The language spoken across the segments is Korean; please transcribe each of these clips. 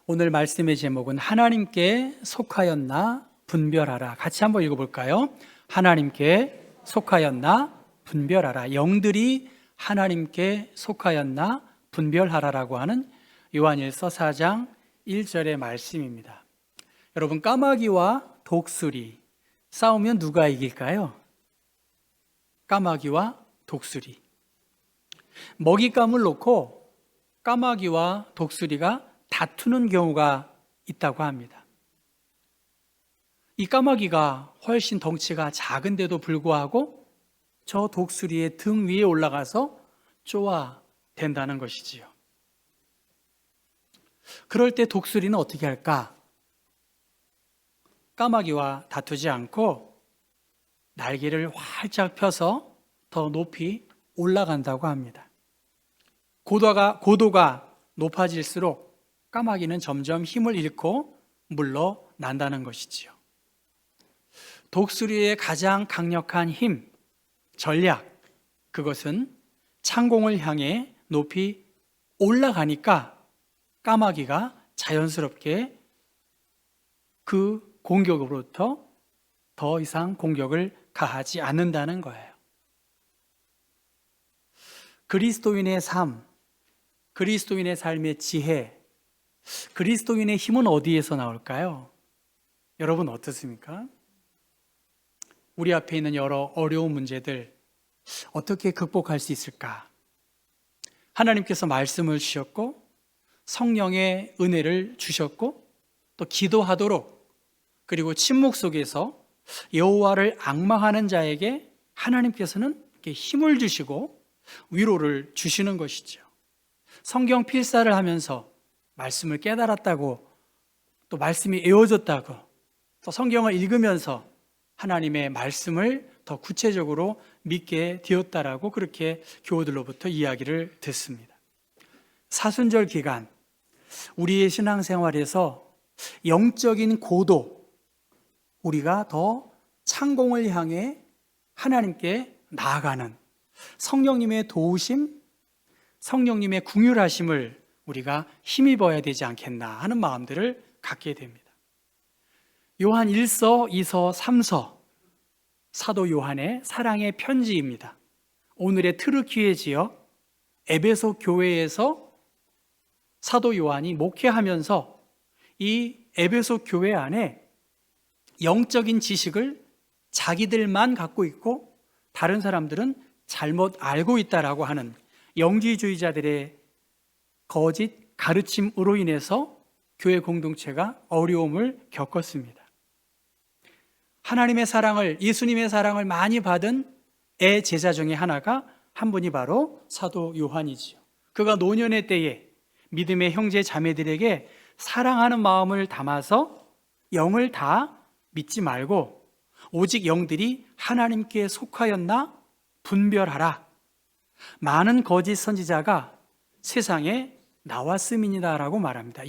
오늘 말씀의 제목은 하나님께 속하였나 분별하라. 같이 한번 읽어볼까요? 하나님께 속하였나 분별하라. 영들이 하나님께 속하였나 분별하라라고 하는 요한일서 4장 1절의 말씀입니다. 여러분, 까마귀와 독수리 싸우면 누가 이길까요? 까마귀와 독수리. 먹잇감을 놓고 까마귀와 독수리가 다투는 경우가 있다고 합니다. 이 까마귀가 훨씬 덩치가 작은데도 불구하고 저 독수리의 등 위에 올라가서 쪼아댄다는 것이지요. 그럴 때 독수리는 어떻게 할까? 까마귀와 다투지 않고 날개를 활짝 펴서 더 높이 올라간다고 합니다. 고도가 높아질수록 까마귀는 점점 힘을 잃고 물러난다는 것이지요. 독수리의 가장 강력한 힘, 전략, 그것은 창공을 향해 높이 올라가니까 까마귀가 자연스럽게 그 공격으로부터 더 이상 공격을 가하지 않는다는 거예요. 그리스도인의 삶, 그리스도인의 삶의 지혜, 그리스도인의 힘은 어디에서 나올까요? 여러분 어떻습니까? 우리 앞에 있는 여러 어려운 문제들 어떻게 극복할 수 있을까? 하나님께서 말씀을 주셨고 성령의 은혜를 주셨고 또 기도하도록, 그리고 침묵 속에서 여호와를 앙망하는 자에게 하나님께서는 이렇게 힘을 주시고 위로를 주시는 것이죠. 성경 필사를 하면서 말씀을 깨달았다고, 또 말씀이 애워졌다고, 또 성경을 읽으면서 하나님의 말씀을 더 구체적으로 믿게 되었다라고 그렇게 교우들로부터 이야기를 듣습니다. 사순절 기간, 우리의 신앙생활에서 영적인 고도, 우리가 더 창공을 향해 하나님께 나아가는 성령님의 도우심, 성령님의 긍휼하심을 우리가 힘입어야 되지 않겠나 하는 마음들을 갖게 됩니다. 요한 1서, 2서, 3서, 사도 요한의 사랑의 편지입니다. 오늘의 트르키예 지역 에베소 교회에서 사도 요한이 목회하면서 이 에베소 교회 안에 영적인 지식을 자기들만 갖고 있고 다른 사람들은 잘못 알고 있다라고 하는 영지주의자들의 거짓 가르침으로 인해서 교회 공동체가 어려움을 겪었습니다. 하나님의 사랑을, 예수님의 사랑을 많이 받은 제자 중에 하나가 한 분이 바로 사도 요한이지요. 그가 노년의 때에 믿음의 형제 자매들에게 사랑하는 마음을 담아서 영을 다 믿지 말고 오직 영들이 하나님께 속하였나 분별하라. 많은 거짓 선지자가 세상에 나왔음이니다라고 말합니다.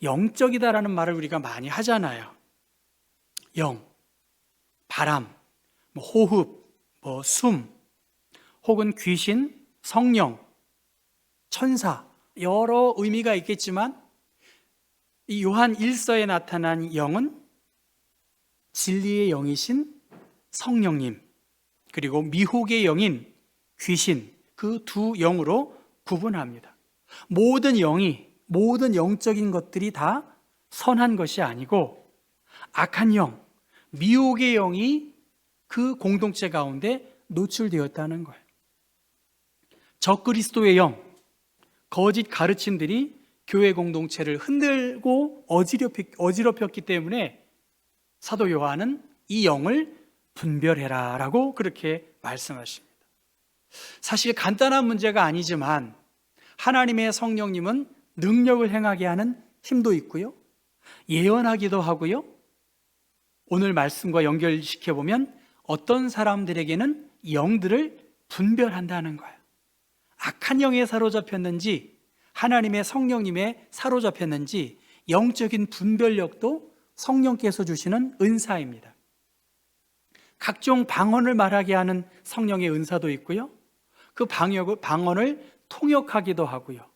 영적이다라는 말을 우리가 많이 하잖아요. 영, 바람, 호흡, 숨, 혹은 귀신, 성령, 천사, 여러 의미가 있겠지만 이 요한 1서에 나타난 영은 진리의 영이신 성령님, 그리고 미혹의 영인 귀신, 그 두 영으로 구분합니다. 모든 영이, 모든 영적인 것들이 다 선한 것이 아니고 악한 영, 미혹의 영이 그 공동체 가운데 노출되었다는 거예요. 적그리스도의 영, 거짓 가르침들이 교회 공동체를 흔들고 어지럽혔기 때문에 사도 요한은 이 영을 분별해라 라고 그렇게 말씀하십니다. 사실 간단한 문제가 아니지만 하나님의 성령님은 능력을 행하게 하는 힘도 있고요, 예언하기도 하고요, 오늘 말씀과 연결시켜보면 어떤 사람들에게는 영들을 분별한다는 거예요. 악한 영에 사로잡혔는지 하나님의 성령님에 사로잡혔는지 영적인 분별력도 성령께서 주시는 은사입니다. 각종 방언을 말하게 하는 성령의 은사도 있고요, 그 방언을 통역하기도 하고요.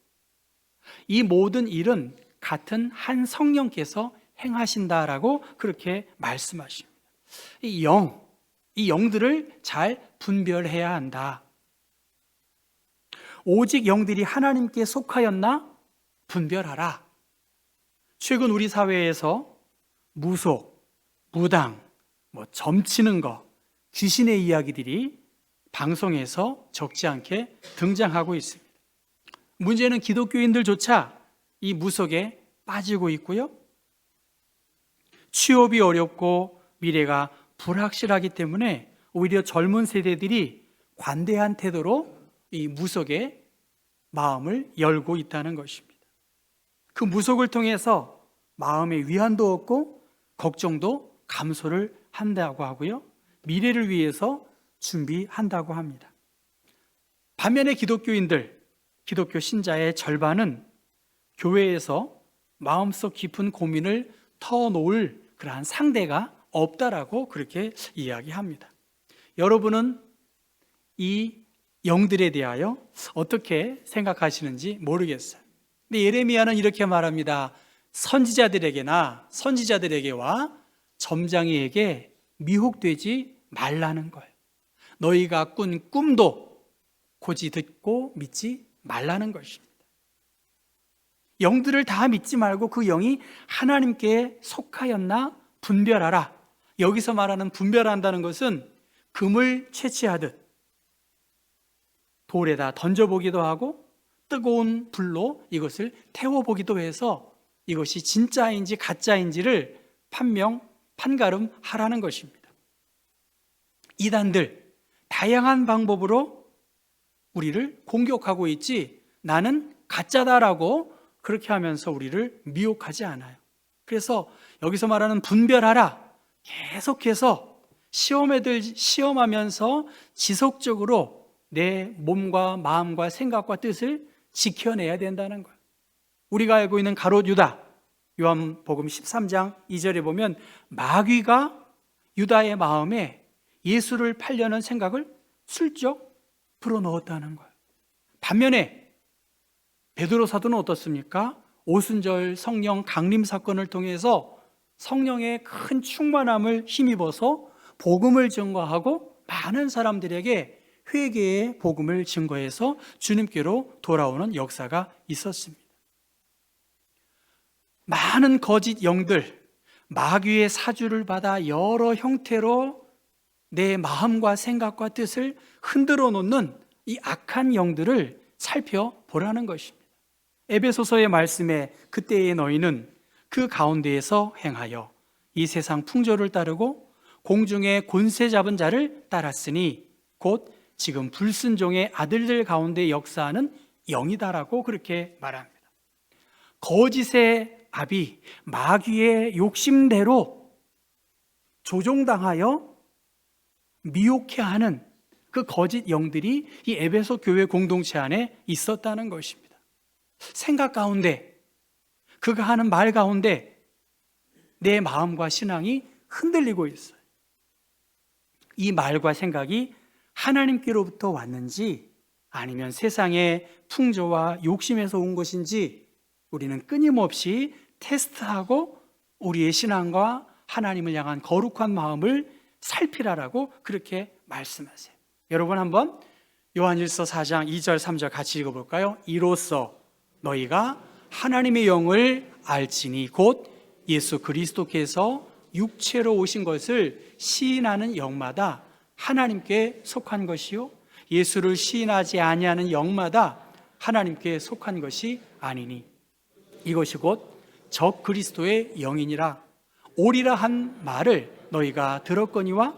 이 모든 일은 같은 한 성령께서 행하신다라고 그렇게 말씀하십니다. 이 영들을 잘 분별해야 한다. 오직 영들이 하나님께 속하였나 분별하라. 최근 우리 사회에서 무속, 무당, 점치는 거, 귀신의 이야기들이 방송에서 적지 않게 등장하고 있습니다. 문제는 기독교인들조차 이 무속에 빠지고 있고요. 취업이 어렵고 미래가 불확실하기 때문에 오히려 젊은 세대들이 관대한 태도로 이 무속에 마음을 열고 있다는 것입니다. 그 무속을 통해서 마음의 위안도 얻고 걱정도 감소를 한다고 하고요. 미래를 위해서 준비한다고 합니다. 반면에 기독교 신자의 절반은 교회에서 마음속 깊은 고민을 터놓을 그러한 상대가 없다라고 그렇게 이야기합니다. 여러분은 이 영들에 대하여 어떻게 생각하시는지 모르겠어요. 근데 예레미야는 이렇게 말합니다. 선지자들에게와 점장이에게 미혹되지 말라는 거예요. 너희가 꾼 꿈도 고지 듣고 믿지 말라는 것입니다. 영들을 다 믿지 말고 그 영이 하나님께 속하였나 분별하라. 여기서 말하는 분별한다는 것은 금을 채취하듯 돌에다 던져보기도 하고 뜨거운 불로 이것을 태워보기도 해서 이것이 진짜인지 가짜인지를 판가름하라는 것입니다. 이단들 다양한 방법으로 우리를 공격하고 있지 나는 가짜다라고 그렇게 하면서 우리를 미혹하지 않아요. 그래서 여기서 말하는 분별하라, 계속해서 시험하면서 지속적으로 내 몸과 마음과 생각과 뜻을 지켜내야 된다는 거예요. 우리가 알고 있는 가롯 유다, 요한복음 13장 2절에 보면 마귀가 유다의 마음에 예수를 팔려는 생각을 슬쩍 불어넣었다는 거예요. 반면에 베드로 사도는 어떻습니까? 오순절 성령 강림 사건을 통해서 성령의 큰 충만함을 힘입어서 복음을 증거하고 많은 사람들에게 회개의 복음을 증거해서 주님께로 돌아오는 역사가 있었습니다. 많은 거짓 영들, 마귀의 사주를 받아 여러 형태로 내 마음과 생각과 뜻을 흔들어 놓는 이 악한 영들을 살펴보라는 것입니다. 에베소서의 말씀에 그때의 너희는 그 가운데에서 행하여 이 세상 풍조를 따르고 공중의 권세 잡은 자를 따랐으니 곧 지금 불순종의 아들들 가운데 역사하는 영이다라고 그렇게 말합니다. 거짓의 압이 마귀의 욕심대로 조종당하여 미혹해 하는 그 거짓 영들이 이 에베소 교회 공동체 안에 있었다는 것입니다. 생각 가운데, 그가 하는 말 가운데 내 마음과 신앙이 흔들리고 있어요. 이 말과 생각이 하나님께로부터 왔는지 아니면 세상의 풍조와 욕심에서 온 것인지 우리는 끊임없이 테스트하고 우리의 신앙과 하나님을 향한 거룩한 마음을 살피라라고 그렇게 말씀하세요. 여러분 한번 요한일서 4장 2절 3절 같이 읽어볼까요? 이로써 너희가 하나님의 영을 알지니 곧 예수 그리스도께서 육체로 오신 것을 시인하는 영마다 하나님께 속한 것이요 예수를 시인하지 아니하는 영마다 하나님께 속한 것이 아니니 이것이 곧 적 그리스도의 영이니라. 오리라 한 말을 너희가 들었거니와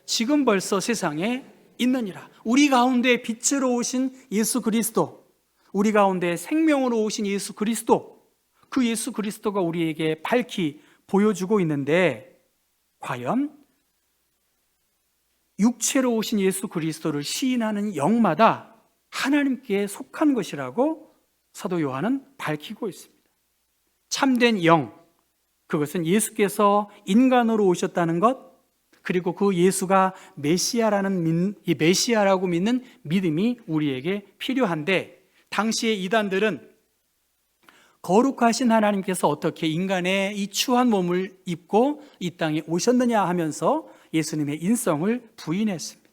지금 벌써 세상에 있느니라. 우리 가운데 빛으로 오신 예수 그리스도, 우리 가운데 생명으로 오신 예수 그리스도, 그 예수 그리스도가 우리에게 밝히 보여주고 있는데 과연 육체로 오신 예수 그리스도를 시인하는 영마다 하나님께 속한 것이라고 사도 요한은 밝히고 있습니다. 참된 영, 그것은 예수께서 인간으로 오셨다는 것, 그리고 그 예수가 메시아라고 믿는 믿음이 우리에게 필요한데 당시의 이단들은 거룩하신 하나님께서 어떻게 인간의 이 추한 몸을 입고 이 땅에 오셨느냐 하면서 예수님의 인성을 부인했습니다.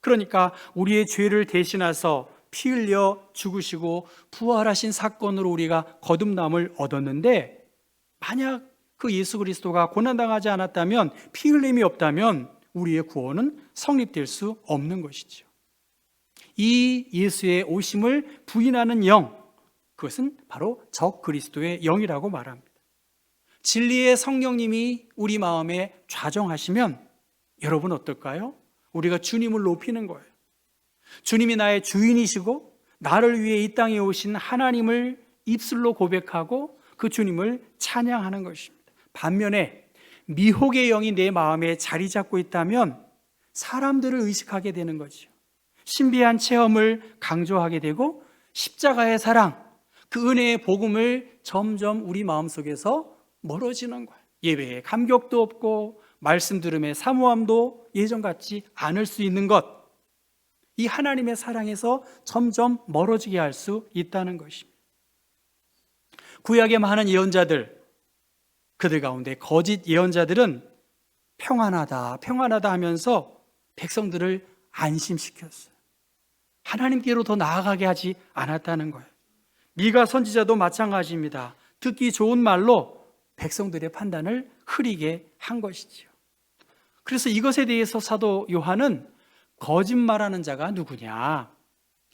그러니까 우리의 죄를 대신하서 피 흘려 죽으시고 부활하신 사건으로 우리가 거듭남을 얻었는데, 만약 그 예수 그리스도가 고난당하지 않았다면, 피 흘림이 없다면 우리의 구원은 성립될 수 없는 것이죠. 이 예수의 오심을 부인하는 영, 그것은 바로 적 그리스도의 영이라고 말합니다. 진리의 성령님이 우리 마음에 좌정하시면 여러분 어떨까요? 우리가 주님을 높이는 거예요. 주님이 나의 주인이시고 나를 위해 이 땅에 오신 하나님을 입술로 고백하고 그 주님을 찬양하는 것입니다. 반면에 미혹의 영이 내 마음에 자리 잡고 있다면 사람들을 의식하게 되는 거죠. 신비한 체험을 강조하게 되고 십자가의 사랑, 그 은혜의 복음을 점점 우리 마음속에서 멀어지는 거예요. 예배에 감격도 없고 말씀 들음의 사모함도 예전 같지 않을 수 있는 것, 이 하나님의 사랑에서 점점 멀어지게 할 수 있다는 것입니다. 구약의 많은 예언자들, 그들 가운데 거짓 예언자들은 평안하다 평안하다 하면서 백성들을 안심시켰어요. 하나님께로 더 나아가게 하지 않았다는 거예요. 미가 선지자도 마찬가지입니다. 듣기 좋은 말로 백성들의 판단을 흐리게 한 것이지요. 그래서 이것에 대해서 사도 요한은 거짓말하는 자가 누구냐?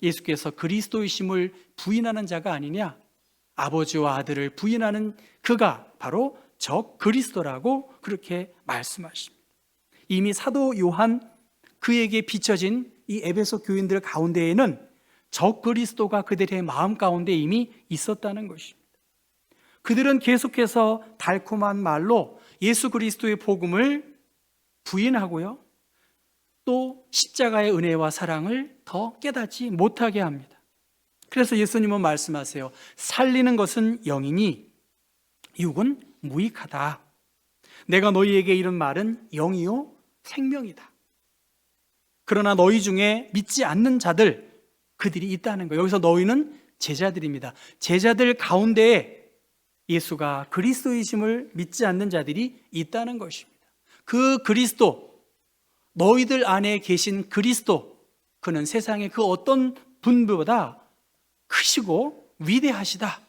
예수께서 그리스도이심을 부인하는 자가 아니냐? 아버지와 아들을 부인하는 그가 바로 적 그리스도라고 그렇게 말씀하십니다. 이미 사도 요한 그에게 비춰진 이 에베소 교인들 가운데에는 적 그리스도가 그들의 마음 가운데 이미 있었다는 것입니다. 그들은 계속해서 달콤한 말로 예수 그리스도의 복음을 부인하고요, 또 십자가의 은혜와 사랑을 더 깨닫지 못하게 합니다. 그래서 예수님은 말씀하세요. 살리는 것은 영이니 육은 무익하다. 내가 너희에게 이른 말은 영이요 생명이다. 그러나 너희 중에 믿지 않는 자들, 그들이 있다는 거예요. 여기서 너희는 제자들입니다. 제자들 가운데에 예수가 그리스도이심을 믿지 않는 자들이 있다는 것입니다. 그 그리스도, 너희들 안에 계신 그리스도, 그는 세상의 그 어떤 분보다 크시고 위대하시다.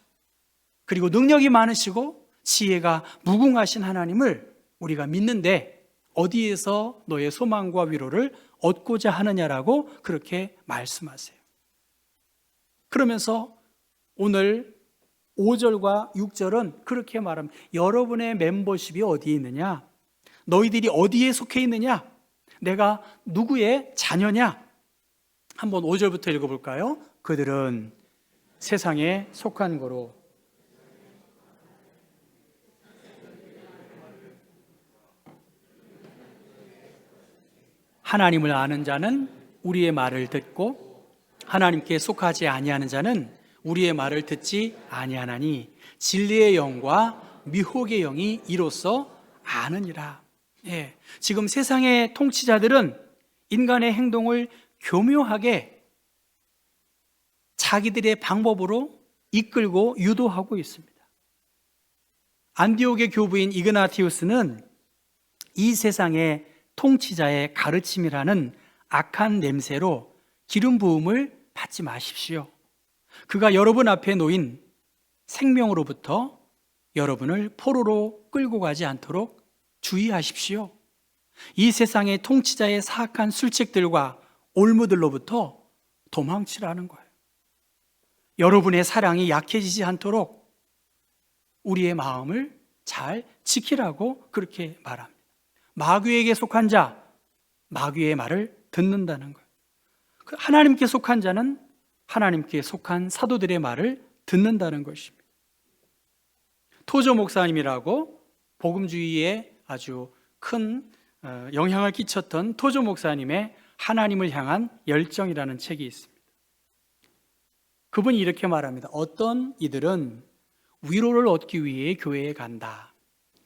그리고 능력이 많으시고 지혜가 무궁하신 하나님을 우리가 믿는데 어디에서 너의 소망과 위로를 얻고자 하느냐라고 그렇게 말씀하세요. 그러면서 오늘 5절과 6절은 그렇게 말합니다. 여러분의 멤버십이 어디에 있느냐? 너희들이 어디에 속해 있느냐? 내가 누구의 자녀냐? 한번 5절부터 읽어볼까요? 그들은 세상에 속한 거로 하나님을 아는 자는 우리의 말을 듣고 하나님께 속하지 아니하는 자는 우리의 말을 듣지 아니하나니 진리의 영과 미혹의 영이 이로써 아느니라. 예, 지금 세상의 통치자들은 인간의 행동을 교묘하게 자기들의 방법으로 이끌고 유도하고 있습니다. 안디옥의 교부인 이그나티우스는 이 세상의 통치자의 가르침이라는 악한 냄새로 기름 부음을 받지 마십시오. 그가 여러분 앞에 놓인 생명으로부터 여러분을 포로로 끌고 가지 않도록 주의하십시오. 이 세상의 통치자의 사악한 술책들과 올무들로부터 도망치라는 거예요. 여러분의 사랑이 약해지지 않도록 우리의 마음을 잘 지키라고 그렇게 말합니다. 마귀에게 속한 자, 마귀의 말을 듣는다는 거예요. 하나님께 속한 자는 하나님께 속한 사도들의 말을 듣는다는 것입니다. 토조 목사님이라고 복음주의에 아주 큰 영향을 끼쳤던 토조 목사님의 하나님을 향한 열정이라는 책이 있습니다. 그분이 이렇게 말합니다. 어떤 이들은 위로를 얻기 위해 교회에 간다.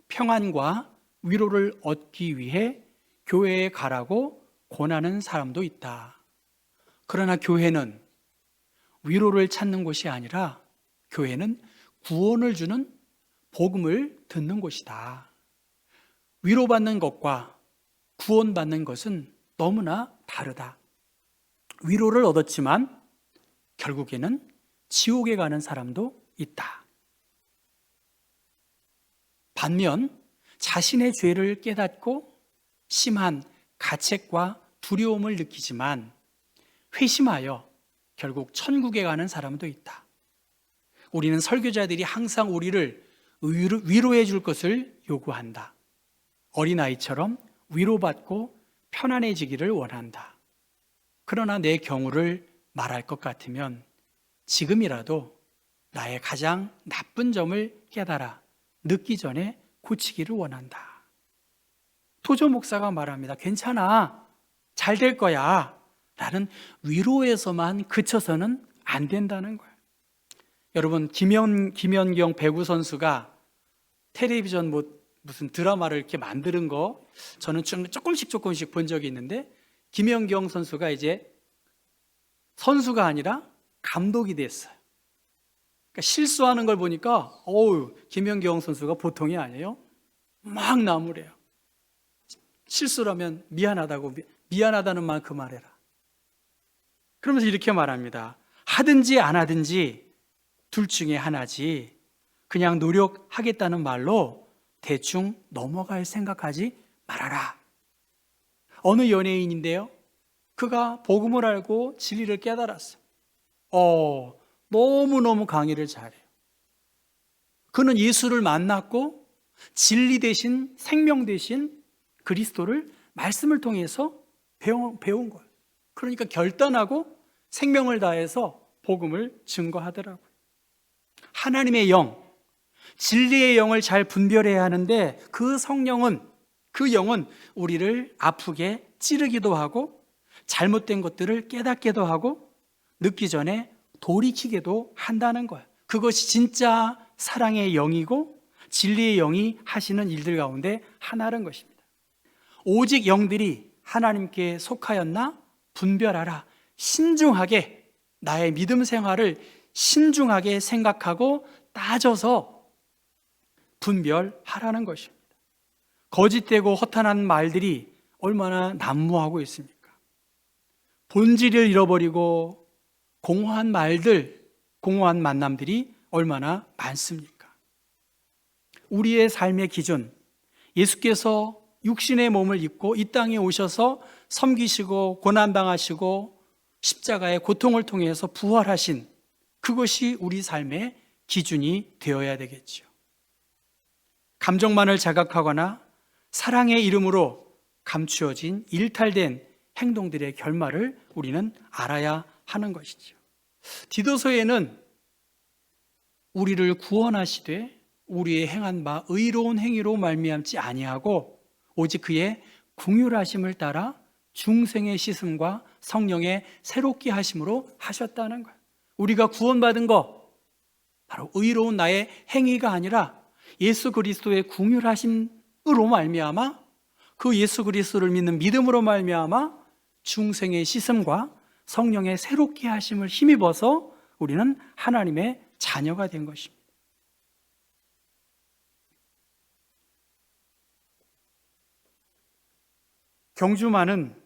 평안과 위로를 얻기 위해 교회에 가라고 권하는 사람도 있다. 그러나 교회는 위로를 찾는 곳이 아니라 교회는 구원을 주는 복음을 듣는 곳이다. 위로받는 것과 구원받는 것은 너무나 다르다. 위로를 얻었지만 결국에는 지옥에 가는 사람도 있다. 반면 자신의 죄를 깨닫고 심한 가책과 두려움을 느끼지만 회심하여 결국 천국에 가는 사람도 있다. 우리는 설교자들이 항상 우리를 위로해 줄 것을 요구한다. 어린아이처럼 위로받고 편안해지기를 원한다. 그러나 내 경우를 말할 것 같으면 지금이라도 나의 가장 나쁜 점을 깨달아 늦기 전에 고치기를 원한다. 토조 목사가 말합니다. 괜찮아. 잘 될 거야. 라는 위로에서만 그쳐서는 안 된다는 거예요. 여러분, 김연경 배구 선수가 텔레비전 무슨 드라마를 이렇게 만드는 거 저는 조금씩 본 적이 있는데, 김연경 선수가 이제 선수가 아니라 감독이 됐어요. 그러니까 실수하는 걸 보니까 김연경 선수가 보통이 아니에요. 막 나무래요. 실수를 하면 미안하다는 만큼 말해라. 그러면서 이렇게 말합니다. 하든지 안 하든지 둘 중에 하나지, 그냥 노력하겠다는 말로 대충 넘어갈 생각하지 말아라. 어느 연예인인데요, 그가 복음을 알고 진리를 깨달았어요. 너무너무 강의를 잘해요. 그는 예수를 만났고 진리 대신 생명 대신 그리스도를 말씀을 통해서 배운 거예요. 그러니까 결단하고 생명을 다해서 복음을 증거하더라고요. 하나님의 영, 진리의 영을 잘 분별해야 하는데 그 영은 우리를 아프게 찌르기도 하고 잘못된 것들을 깨닫게도 하고 늦기 전에 돌이키게도 한다는 거예요. 그것이 진짜 사랑의 영이고 진리의 영이 하시는 일들 가운데 하나라는 것입니다. 오직 영들이 하나님께 속하였나 분별하라. 신중하게 나의 믿음 생활을 신중하게 생각하고 따져서 분별하라는 것입니다. 거짓되고 허탄한 말들이 얼마나 난무하고 있습니까? 본질을 잃어버리고 공허한 말들, 공허한 만남들이 얼마나 많습니까? 우리의 삶의 기준, 예수께서 육신의 몸을 입고 이 땅에 오셔서 섬기시고 고난당하시고 십자가의 고통을 통해서 부활하신 그것이 우리 삶의 기준이 되어야 되겠죠. 감정만을 자각하거나 사랑의 이름으로 감추어진 일탈된 행동들의 결말을 우리는 알아야 하는 것이죠. 디도서에는 우리를 구원하시되 우리의 행한 바 의로운 행위로 말미암지 아니하고 오직 그의 긍휼하심을 따라 중생의 씻음과 성령의 새롭게 하심으로 하셨다는 거예요. 우리가 구원받은 거 바로 의로운 나의 행위가 아니라 예수 그리스도의 긍휼하심으로 말미암아 그 예수 그리스도를 믿는 믿음으로 말미암아 중생의 씻음과 성령의 새롭게 하심을 힘입어서 우리는 하나님의 자녀가 된 것입니다. 경주마는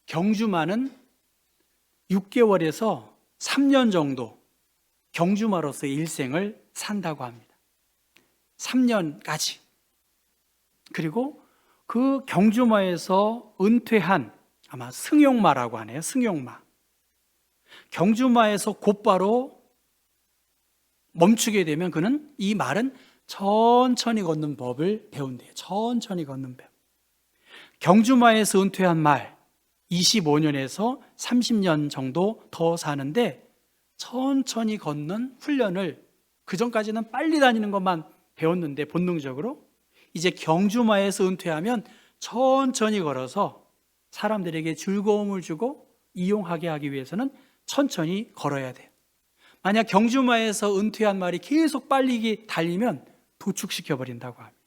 경주마는 6개월에서 3년 정도 경주마로서의 일생을 산다고 합니다. 3년까지. 그리고 그 경주마에서 은퇴한 아마 승용마라고 하네요. 승용마. 경주마에서 곧바로 멈추게 되면 그는 이 말은 천천히 걷는 법을 배운대요. 천천히 걷는 법. 경주마에서 은퇴한 말 25년에서 30년 정도 더 사는데 천천히 걷는 훈련을, 그전까지는 빨리 다니는 것만 배웠는데 본능적으로 이제 경주마에서 은퇴하면 천천히 걸어서 사람들에게 즐거움을 주고 이용하게 하기 위해서는 천천히 걸어야 돼요. 만약 경주마에서 은퇴한 말이 계속 빨리 달리면 도축시켜버린다고 합니다.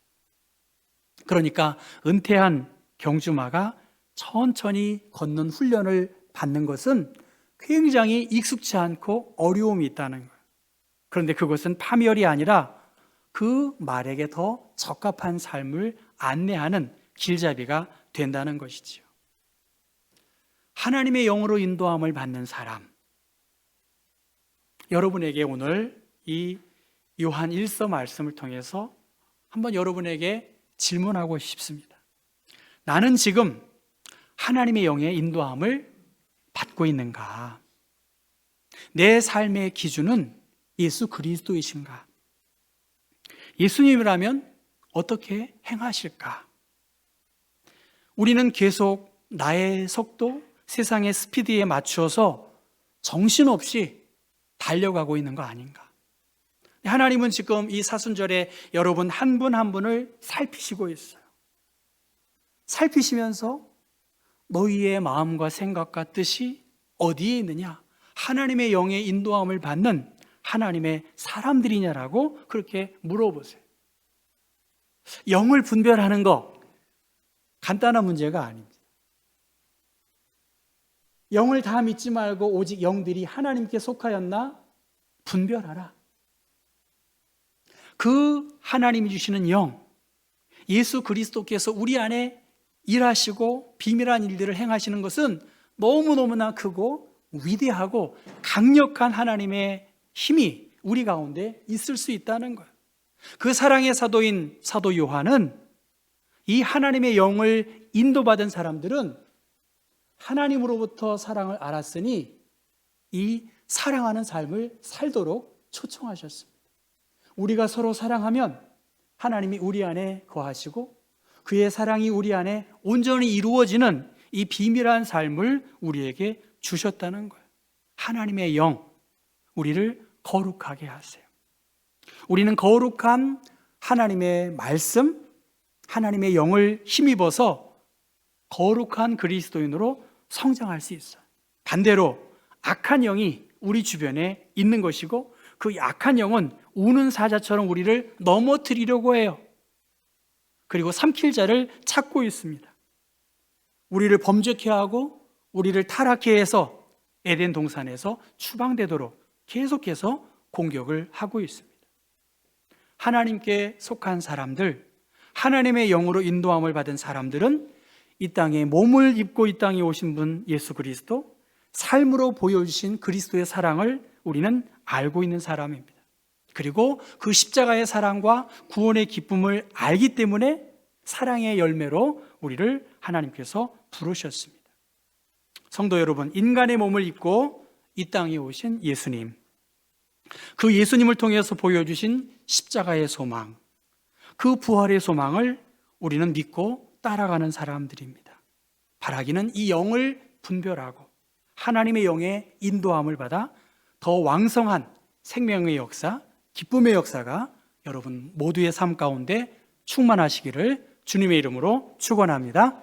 그러니까 은퇴한 경주마가 천천히 걷는 훈련을 받는 것은 굉장히 익숙치 않고 어려움이 있다는 거예요. 그런데 그것은 파멸이 아니라 그 말에게 더 적합한 삶을 안내하는 길잡이가 된다는 것이지요. 하나님의 영으로 인도함을 받는 사람, 여러분에게 오늘 이 요한 1서 말씀을 통해서 한번 여러분에게 질문하고 싶습니다. 나는 지금 하나님의 영의 인도함을 받고 있는가? 내 삶의 기준은 예수 그리스도이신가? 예수님이라면 어떻게 행하실까? 우리는 계속 나의 속도, 세상의 스피드에 맞추어서 정신없이 달려가고 있는 거 아닌가? 하나님은 지금 이 사순절에 여러분 한 분 한 분을 살피시고 있어요. 살피시면서 너희의 마음과 생각과 뜻이 어디에 있느냐? 하나님의 영의 인도함을 받는 하나님의 사람들이냐라고 그렇게 물어보세요. 영을 분별하는 거 간단한 문제가 아닙니다. 영을 다 믿지 말고 오직 영들이 하나님께 속하였나 분별하라. 그 하나님이 주시는 영, 예수 그리스도께서 우리 안에 일하시고 비밀한 일들을 행하시는 것은 너무너무나 크고 위대하고 강력한 하나님의 힘이 우리 가운데 있을 수 있다는 거예요. 그 사랑의 사도인 사도 요한은 이 하나님의 영을 인도받은 사람들은 하나님으로부터 사랑을 알았으니 이 사랑하는 삶을 살도록 초청하셨습니다. 우리가 서로 사랑하면 하나님이 우리 안에 거하시고 그의 사랑이 우리 안에 온전히 이루어지는 이 비밀한 삶을 우리에게 주셨다는 거예요. 하나님의 영, 우리를 거룩하게 하세요. 우리는 거룩한 하나님의 말씀, 하나님의 영을 힘입어서 거룩한 그리스도인으로 성장할 수 있어요. 반대로 악한 영이 우리 주변에 있는 것이고 그 악한 영은 우는 사자처럼 우리를 넘어뜨리려고 해요. 그리고 삼킬 자를 찾고 있습니다. 우리를 범죄케 하고 우리를 타락케 해서 에덴 동산에서 추방되도록 계속해서 공격을 하고 있습니다. 하나님께 속한 사람들, 하나님의 영으로 인도함을 받은 사람들은 이 땅에 몸을 입고 이 땅에 오신 분 예수 그리스도, 삶으로 보여주신 그리스도의 사랑을 우리는 알고 있는 사람입니다. 그리고 그 십자가의 사랑과 구원의 기쁨을 알기 때문에 사랑의 열매로 우리를 하나님께서 부르셨습니다. 성도 여러분, 인간의 몸을 입고 이 땅에 오신 예수님, 그 예수님을 통해서 보여주신 십자가의 소망, 그 부활의 소망을 우리는 믿고 따라가는 사람들입니다. 바라기는 이 영을 분별하고 하나님의 영의 인도함을 받아 더 왕성한 생명의 역사, 기쁨의 역사가 여러분 모두의 삶 가운데 충만하시기를 주님의 이름으로 축원합니다.